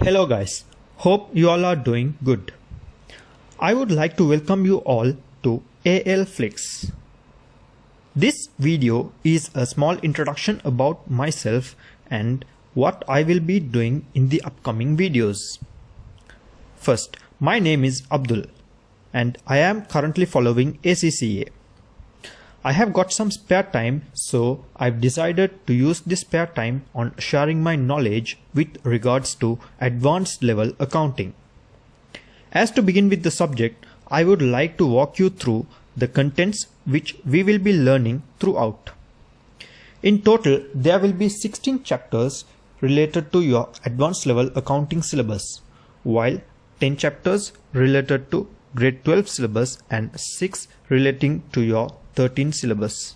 Hello guys, hope you all are doing good. I would like to welcome you all to AL Flix. This video is a small introduction about myself and what I will be doing in the upcoming videos. First, my name is Abdul and I am currently following ACCA. I have got some spare time, so I've decided to use this spare time on sharing my knowledge with regards to advanced level accounting. As to begin with the subject, I would like to walk you through the contents which we will be learning throughout. In total, there will be 16 chapters related to your advanced level accounting syllabus, while 10 chapters related to grade 12 syllabus and 6 relating to your 13 syllabus.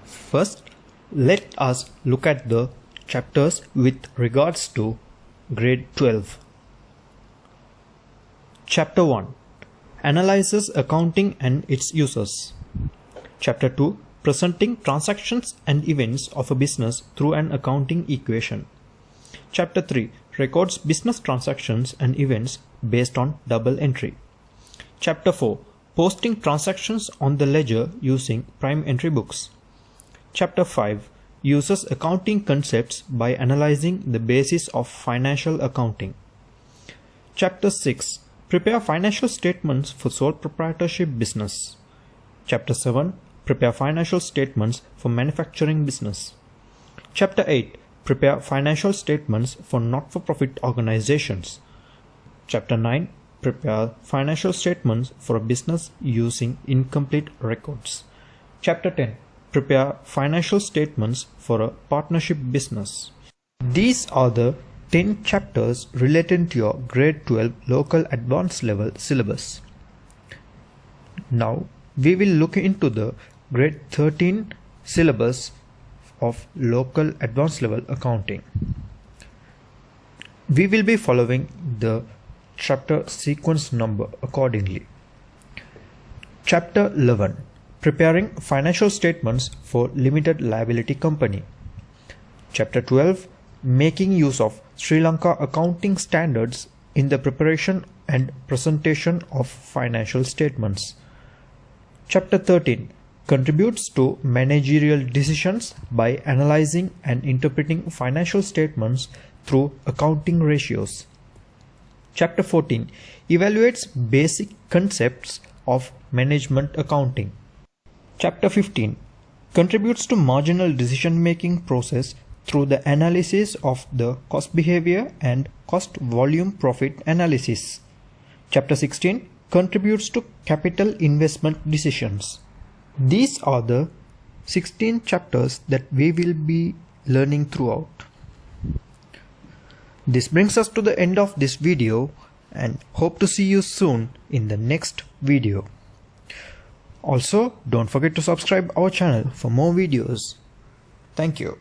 First, let us look at the chapters with regards to grade 12. Chapter 1. Analyzes accounting and its uses. Chapter 2. Presenting transactions and events of a business through an accounting equation. Chapter 3. Records business transactions and events based on double entry. Chapter 4. Posting transactions on the ledger using prime entry books. Chapter 5 uses accounting concepts by analyzing the basis of financial accounting. Chapter 6 prepare financial statements for sole proprietorship business. Chapter 7 prepare financial statements for manufacturing business. Chapter 8 prepare financial statements for not-for-profit organizations. Chapter 9 prepare financial statements for a business using incomplete records. Chapter 10. Prepare financial statements for a partnership business. These are the 10 chapters related to your grade 12 local advanced level syllabus. Now we will look into the grade 13 syllabus of local advanced level accounting. We will be following the chapter sequence number accordingly. Chapter 11. Preparing financial statements for limited liability company. Chapter 12. Making use of Sri Lanka accounting standards in the preparation and presentation of financial statements. Chapter 13. Contributes to managerial decisions by analyzing and interpreting financial statements through accounting ratios. Chapter 14 evaluates basic concepts of management accounting. Chapter 15 contributes to marginal decision-making process through the analysis of the cost behavior and cost volume profit analysis. Chapter 16 contributes to capital investment decisions. These are the 16 chapters that we will be learning throughout. This brings us to the end of this video and hope to see you soon in the next video. Also, don't forget to subscribe our channel for more videos. Thank you.